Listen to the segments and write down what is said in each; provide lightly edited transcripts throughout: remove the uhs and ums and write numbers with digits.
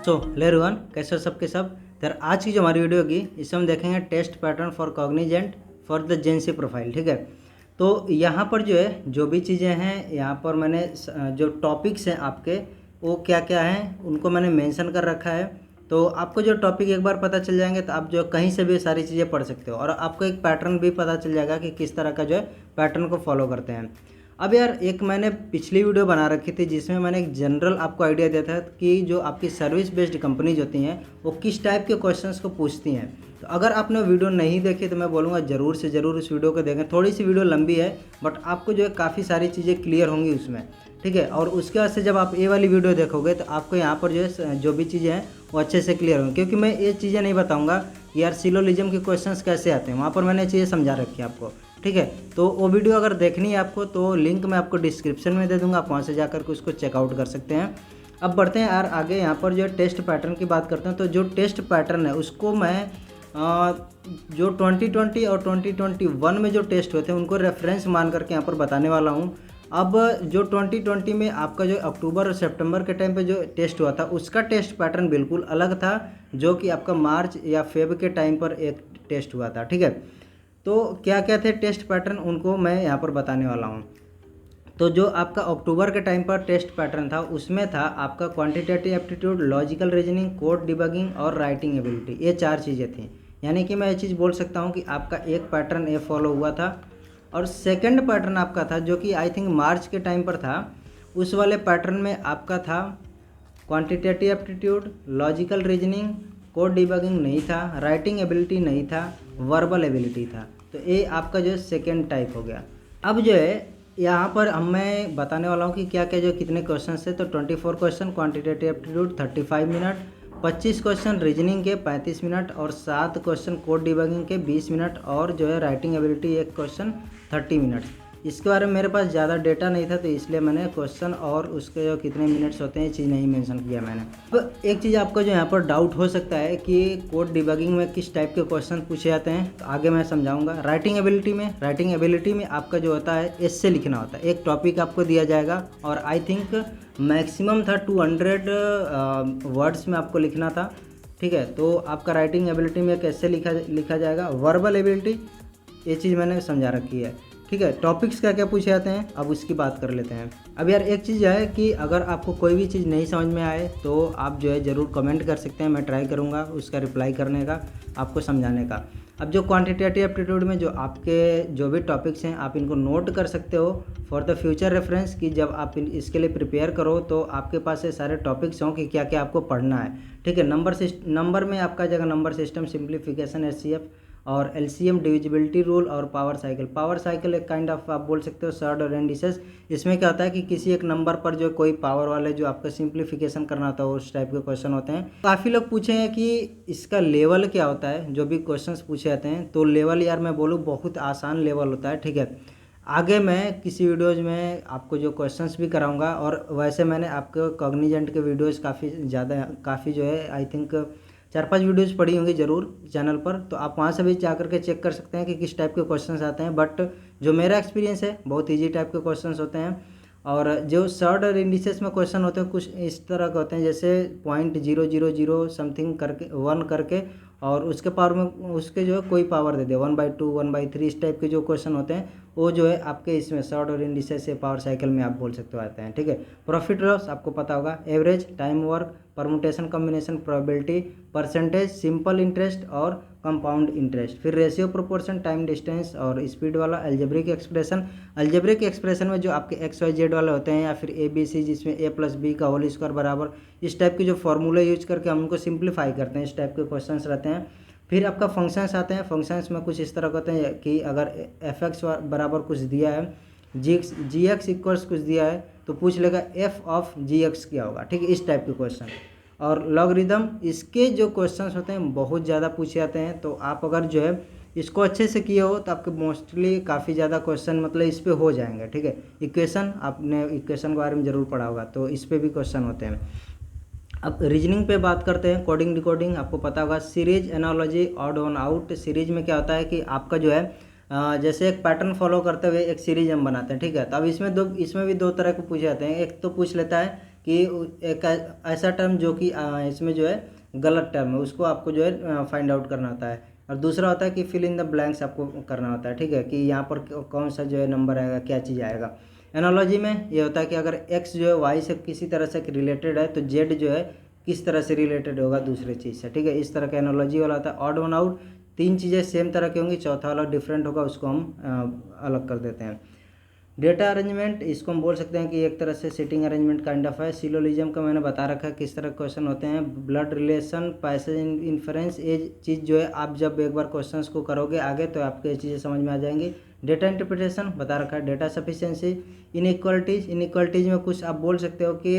So hello everyone, कैसे हो सबके सब। यार आज की जो हमारी वीडियो होगी इसमें हम देखेंगे test pattern for Cognizant for the GenC profile. ठीक है, तो यहाँ पर जो है जो भी चीज़ें हैं यहाँ पर मैंने जो टॉपिक्स हैं आपके वो क्या क्या हैं उनको मैंने मेंशन कर रखा है। तो आपको जो टॉपिक एक बार पता चल जाएंगे तो आप जो कहीं से भी सारी चीज़ें पढ़ सकते हो और आपको एक पैटर्न भी पता चल जाएगा कि किस तरह का जो है पैटर्न को फॉलो करते हैं। अब यार एक मैंने पिछली वीडियो बना रखी थी जिसमें मैंने एक जनरल आपको आइडिया दिया था कि जो आपकी सर्विस बेस्ड कंपनीज होती हैं वो किस टाइप के क्वेश्चंस को पूछती हैं। तो अगर आपने वीडियो नहीं देखी तो मैं बोलूँगा ज़रूर से ज़रूर उस वीडियो को देखें। थोड़ी सी वीडियो लंबी है बट आपको जो है काफ़ी सारी चीज़ें क्लियर होंगी उसमें। ठीक है, और उसके बाद से जब आप ये वाली वीडियो देखोगे तो आपको यहाँ पर जो है जो भी चीज़ें हैं वो अच्छे से क्लियर होंगी, क्योंकि मैं ये चीज़ें नहीं बताऊँगा कि यार सिलोजिज्म के क्वेश्चंस कैसे आते हैं, वहाँ पर मैंने चीज़ें समझा रखी है आपको। ठीक है, तो वो वीडियो अगर देखनी है आपको तो लिंक मैं आपको डिस्क्रिप्शन में दे दूंगा, आप वहाँ से जाकर के उसको चेकआउट कर सकते हैं। अब बढ़ते हैं यार आगे, यहाँ पर जो टेस्ट पैटर्न की बात करते हैं तो जो टेस्ट पैटर्न है उसको मैं जो 2020 और 2021 में जो टेस्ट हुए थे उनको रेफरेंस मान करके यहाँ पर बताने वाला हूँ। अब जो 2020 में आपका जो अक्टूबर और सितंबर के टाइम पे जो टेस्ट हुआ था उसका टेस्ट पैटर्न बिल्कुल अलग था जो कि आपका मार्च या फेब के टाइम पर एक टेस्ट हुआ था। ठीक है, तो क्या क्या थे टेस्ट पैटर्न उनको मैं यहाँ पर बताने वाला हूँ। तो जो आपका अक्टूबर के टाइम पर टेस्ट पैटर्न था उसमें था आपका quantitative aptitude, logical reasoning, code debugging और राइटिंग एबिलिटी, ये 4 चीज़ें थी। यानी कि मैं ये चीज़ बोल सकता हूँ कि आपका एक पैटर्न ये फॉलो हुआ था और सेकंड पैटर्न आपका था जो कि आई थिंक मार्च के टाइम पर था। उस वाले पैटर्न में आपका था quantitative aptitude, logical reasoning, code debugging नहीं था, राइटिंग एबिलिटी नहीं था, वर्बल एबिलिटी था। तो ये आपका जो सेकेंड टाइप हो गया। अब जो है यहाँ पर मैं बताने वाला हूँ कि क्या क्या जो कितने क्वेश्चन थे। तो 24 question quantitative aptitude 35 minute, 25 question reasoning के 35 मिनट और 7 क्वेश्चन कोड डिबगिंग के 20 मिनट और जो है राइटिंग एबिलिटी एक क्वेश्चन 30 मिनट। इसके बारे में मेरे पास ज़्यादा डेटा नहीं था तो इसलिए मैंने क्वेश्चन और उसके जो कितने मिनट्स होते हैं ये चीज़ नहीं मेंशन किया मैंने। अब एक चीज़ आपको जो यहाँ पर डाउट हो सकता है कि कोड डिबगिंग में किस टाइप के क्वेश्चन पूछे जाते हैं, तो आगे मैं समझाऊंगा। राइटिंग एबिलिटी में आपका जो होता है एस्से लिखना होता है। एक टॉपिक आपको दिया जाएगा और आई थिंक मैक्सिमम था 200 वर्ड्स में आपको लिखना था। ठीक है, तो आपका राइटिंग एबिलिटी में कैसे लिखा जाएगा। वर्बल एबिलिटी ये चीज़ मैंने समझा रखी है। ठीक है, टॉपिक्स क्या क्या पूछे जाते हैं अब उसकी बात कर लेते हैं। अब यार एक चीज़ है कि अगर आपको कोई भी चीज़ नहीं समझ में आए तो आप जो है ज़रूर कमेंट कर सकते हैं, मैं ट्राई करूँगा उसका रिप्लाई करने का, आपको समझाने का। अब जो क्वांटिटेटिव एप्टीट्यूड में जो आपके जो भी टॉपिक्स हैं आप इनको नोट कर सकते हो फॉर द फ्यूचर रेफरेंस, कि जब आप इसके लिए प्रिपेयर करो तो आपके पास ये सारे टॉपिक्स हों कि क्या क्या आपको पढ़ना है। ठीक है, नंबर में आपका जगह नंबर सिस्टम, सिंप्लीफिकेशन, एचसीएफ और एलसीएम, डिविजिबिलिटी रूल और पावर साइकिल एक काइंड ऑफ आप बोल सकते हो सर्ड और इंडिसेस। इसमें क्या होता है कि किसी एक नंबर पर जो कोई पावर वाले जो आपका सिंप्लीफिकेशन करना होता है उस टाइप के क्वेश्चन होते हैं। काफ़ी लोग पूछे हैं कि इसका लेवल क्या होता है जो भी क्वेश्चंस पूछे जाते हैं। तो लेवल यार मैं बोलूँ बहुत आसान लेवल होता है। ठीक है, आगे मैं किसी वीडियोज़ में आपको जो क्वेश्चंस भी कराऊंगा और वैसे मैंने आपको कॉग्निजेंट के वीडियोज़ काफ़ी जो है आई थिंक 4-5 वीडियोज़ पड़ी होंगी ज़रूर चैनल पर, तो आप वहाँ से भी जा करके चेक कर सकते हैं कि किस टाइप के क्वेश्चंस आते हैं। बट जो मेरा एक्सपीरियंस है बहुत इजी टाइप के क्वेश्चंस होते हैं और जो सर्ड और इंडिसेस में क्वेश्चन होते हैं कुछ इस तरह के होते हैं जैसे 0.000 समथिंग करके 1 करके और उसके पावर में उसके जो है कोई पावर दे दे 1/2 1/3 इस टाइप के जो क्वेश्चन होते हैं वो जो है आपके इसमें सर्ड और इंडिसेस से पावर साइकिल में आप बोल सकते हो आते हैं। ठीक है, प्रॉफिट लॉस आपको पता होगा, average, time work, permutation combination, probability, percentage, simple interest और कंपाउंड इंटरेस्ट, फिर रेशियो, प्रोपोर्शन, टाइम डिस्टेंस और स्पीड वाला, अल्जेब्रिक एक्सप्रेशन में जो आपके XYZ वाले होते हैं या फिर ABC जिसमें A+B का होल स्क्वायर बराबर, इस टाइप के जो फॉर्मूले यूज करके हम उनको सिंप्लीफाई करते हैं, इस टाइप के क्वेश्चंस रहते हैं। फिर आपका फंक्शंस आते हैं, फंक्शंस में कुछ इस तरह के होते हैं कि अगर fx बराबर कुछ दिया है, gx इक्वल्स कुछ दिया है तो पूछ लेगा f ऑफ gx क्या होगा। ठीक है, इस टाइप के क्वेश्चन। और लॉगरिदम, इसके जो क्वेश्चंस होते हैं बहुत ज़्यादा पूछे जाते हैं, तो आप अगर जो है इसको अच्छे से किए हो तो आपके मोस्टली काफ़ी ज़्यादा क्वेश्चन मतलब इस पे हो जाएंगे। ठीक है, इक्वेशन, आपने इक्वेशन के बारे में ज़रूर पढ़ा होगा तो इस पे भी क्वेश्चन होते हैं। अब रीजनिंग पे बात करते हैं, कोडिंग डिकोडिंग आपको पता होगा, series, analogy, odd on out. Series में क्या होता है कि आपका जो है जैसे एक पैटर्न फॉलो करते हुए एक सीरीज हम बनाते हैं। ठीक है, तो अब इसमें भी दो तरह के पूछे जाते हैं। एक तो पूछ लेता है कि एक ऐसा टर्म जो कि इसमें जो है गलत टर्म है उसको आपको जो है फाइंड आउट करना होता है। और दूसरा होता है कि फिल इन द ब्लैंक्स आपको करना होता है, ठीक है, कि यहाँ पर कौन सा जो है नंबर आएगा, क्या चीज़ आएगा। एनालॉजी में ये होता है कि अगर x जो है y से किसी तरह से रिलेटेड है तो z जो है किस तरह से रिलेटेड होगा दूसरे चीज़ से, ठीक है। इस तरह का एनालॉजी वाला होता है। ऑड वन आउट, तीन चीज़ें सेम तरह की होंगी, चौथा वाला डिफरेंट होगा, उसको हम अलग कर देते हैं। डेटा अरेंजमेंट, इसको हम बोल सकते हैं कि एक तरह से सिटिंग अरेंजमेंट काइंड ऑफ है। सिलोजिज्म का मैंने बता रखा है किस तरह क्वेश्चन होते हैं। ब्लड रिलेशन, पैसेज इन्फरेंस, ये चीज़ जो है आप जब एक बार क्वेश्चंस को करोगे आगे तो आपको ये चीज़ें समझ में आ जाएंगी। डेटा इंटरप्रिटेशन बता रखा है। डेटा सफिशिएंसी, इनइक्वालिटीज़ में कुछ आप बोल सकते हो कि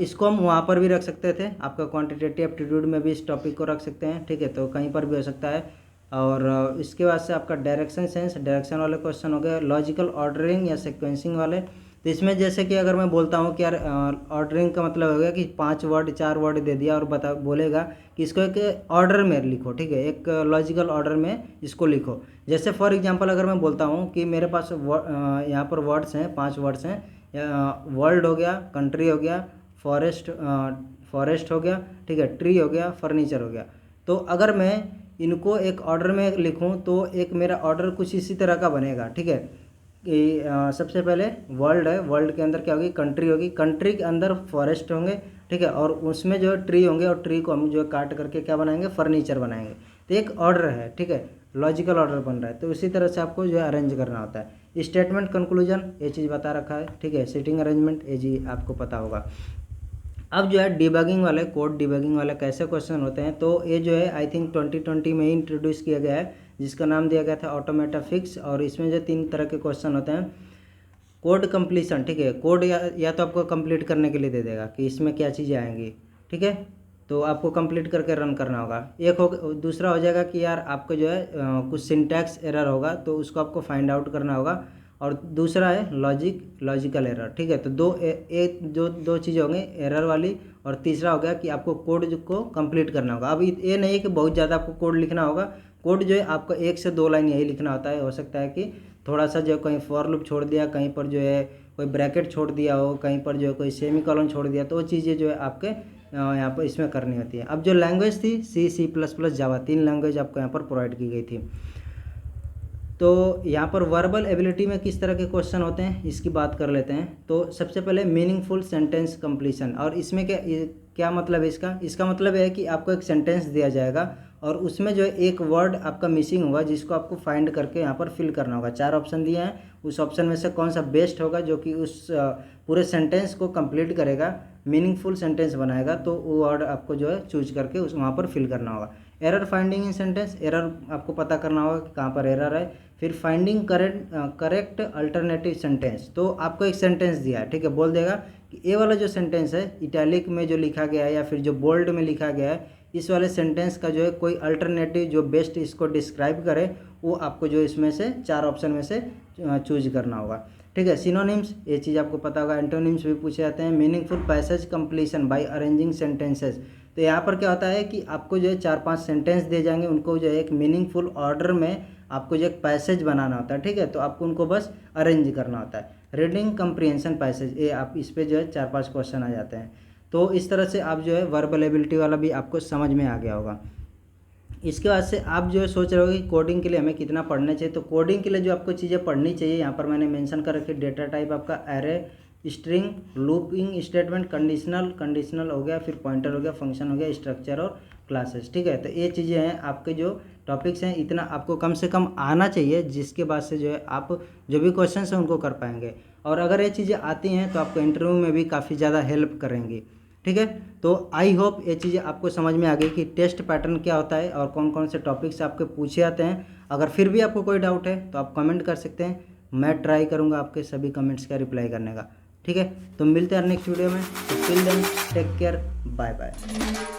इसको हम वहाँ पर भी रख सकते थे, आपका क्वान्टिटेटिव एप्टीट्यूड में भी इस टॉपिक को रख सकते हैं, ठीक है, तो कहीं पर भी हो सकता है। और इसके बाद से आपका डायरेक्शन सेंस, डायरेक्शन वाले क्वेश्चन हो गए। लॉजिकल ऑर्डरिंग या सीक्वेंसिंग वाले, तो इसमें जैसे कि अगर मैं बोलता हूँ कि यार ऑर्डरिंग का मतलब हो गया कि 5 वर्ड 4 वर्ड दे दिया और बोलेगा कि इसको एक ऑर्डर में लिखो, ठीक है, एक लॉजिकल ऑर्डर में इसको लिखो। जैसे फॉर एग्जांपल अगर मैं बोलता हूँ कि मेरे पास यहाँ पर वर्ड्स हैं, 5 वर्ड्स हैं, वर्ल्ड हो गया, कंट्री हो गया, फॉरेस्ट हो गया, ठीक है, ट्री हो गया, फर्नीचर हो गया। तो अगर मैं इनको एक ऑर्डर में लिखूं तो एक मेरा ऑर्डर कुछ इसी तरह का बनेगा, ठीक है, कि सबसे पहले वर्ल्ड है, वर्ल्ड के अंदर क्या होगी, कंट्री होगी, कंट्री के अंदर फॉरेस्ट होंगे, ठीक है, और उसमें जो है ट्री होंगे, और ट्री को हम जो है काट करके क्या बनाएंगे, फर्नीचर बनाएंगे। तो एक ऑर्डर है, ठीक है, लॉजिकल ऑर्डर बन रहा है। तो उसी तरह से आपको जो है अरेंज करना होता है। स्टेटमेंट, कंक्लूजन, ये चीज़ बता रखा है, ठीक है। सिटिंग अरेंजमेंट, ये चीज़ आपको पता होगा। अब जो है डिबगिंग वाले, कोड डिबगिंग वाले कैसे क्वेश्चन होते हैं, तो ये जो है आई थिंक 2020 में ही इंट्रोड्यूस किया गया है, जिसका नाम दिया गया था ऑटोमेटा फिक्स। और इसमें जो 3 तरह के क्वेश्चन होते हैं। कोड कंप्लीशन, ठीक है, कोड या तो आपको कंप्लीट करने के लिए दे देगा कि इसमें क्या चीज़ें आएंगी, ठीक है, तो आपको कंप्लीट करके रन करना होगा। एक हो, दूसरा हो जाएगा कि यार आपको जो है कुछ सिंटैक्स एरर होगा तो उसको आपको फाइंड आउट करना होगा। और दूसरा है लॉजिकल एरर, ठीक है, तो दो चीज़ें होंगी, एरर वाली। और तीसरा हो गया कि आपको कोड को कंप्लीट करना होगा। अब ये नहीं है कि बहुत ज़्यादा आपको कोड लिखना होगा, कोड जो है आपको 1 से 2 लाइन यही लिखना होता है। हो सकता है कि थोड़ा सा जो कहीं फॉर लूप छोड़ दिया, कहीं पर जो है कोई ब्रैकेट छोड़ दिया हो, कहीं पर जो है कोई सेमीकोलन छोड़ दिया, तो वो चीज़ें जो है आपके यहाँ पर इसमें करनी होती है। अब जो लैंग्वेज थी C++, जावा, 3 लैंग्वेज आपको यहाँ पर प्रोवाइड की गई थी। तो यहाँ पर वर्बल एबिलिटी में किस तरह के क्वेश्चन होते हैं इसकी बात कर लेते हैं। तो सबसे पहले मीनिंगफुल सेंटेंस कंप्लीशन, और इसमें क्या मतलब है इसका मतलब है कि आपको एक सेंटेंस दिया जाएगा और उसमें जो है एक वर्ड आपका मिसिंग होगा जिसको आपको फाइंड करके यहाँ पर फिल करना होगा। 4 ऑप्शन दिए हैं, उस ऑप्शन में से कौन सा बेस्ट होगा जो कि उस पूरे सेंटेंस को कंप्लीट करेगा, मीनिंगफुल सेंटेंस बनाएगा, तो वो वर्ड आपको जो है चूज करके उस वहाँ पर फिल करना होगा। Error finding in sentence, error आपको पता करना होगा कि कहाँ पर एरर है। फिर फाइंडिंग करेक्ट अल्टरनेटिव सेंटेंस, तो आपको एक सेंटेंस दिया है, ठीक है, बोल देगा कि ये वाला जो सेंटेंस है इटैलिक में जो लिखा गया है या फिर जो बोल्ड में लिखा गया है, इस वाले सेंटेंस का जो है कोई अल्टरनेटिव जो बेस्ट इसको डिस्क्राइब करे वो आपको जो इसमें से 4 ऑप्शन में से चूज करना होगा, ठीक है। सिनोनिम्स, ये चीज़ आपको पता होगा। एंटोनिम्स भी पूछे जाते हैं। Meaningful passage completion by arranging sentences, तो यहाँ पर क्या होता है कि आपको जो है 4-5 सेंटेंस दिए जाएंगे, उनको जो है एक मीनिंगफुल ऑर्डर में आपको जो एक पैसेज बनाना होता है, ठीक है, तो आपको उनको बस अरेंज करना होता है। रीडिंग कंप्रीहेंशन पैसेज, ये आप इस पे जो है 4-5 क्वेश्चन आ जाते हैं। तो इस तरह से आप जो है वर्बल एबिलिटी वाला भी आपको समझ में आ गया होगा। इसके बाद से आप जो है सोच रहे हो कि कोडिंग के लिए हमें कितना पढ़ना चाहिए, तो कोडिंग के लिए जो आपको चीज़ें पढ़नी चाहिए यहाँ पर मैंने मेंशन कर रखी। डेटा टाइप आपका array, string, looping statement, conditional हो गया, फिर पॉइंटर हो गया, फंक्शन हो गया, स्ट्रक्चर और क्लासेस, ठीक है। तो ये चीज़ें हैं आपके जो टॉपिक्स हैं, इतना आपको कम से कम आना चाहिए, जिसके बाद से जो है आप जो भी क्वेश्चन हैं उनको कर पाएंगे। और अगर ये चीज़ें आती हैं तो आपको इंटरव्यू में भी काफ़ी ज़्यादा हेल्प करेंगी, ठीक है। तो आई होप ये चीज़ें आपको समझ में आ गई कि टेस्ट पैटर्न क्या होता है और कौन कौन से टॉपिक्स आपके पूछे जाते हैं। अगर फिर भी आपको कोई डाउट है तो आप कमेंट कर सकते हैं, मैं ट्राई करूँगा आपके सभी कमेंट्स का रिप्लाई करने का, ठीक है। तो मिलते हैं नेक्स्ट वीडियो में। Till then take care, bye bye.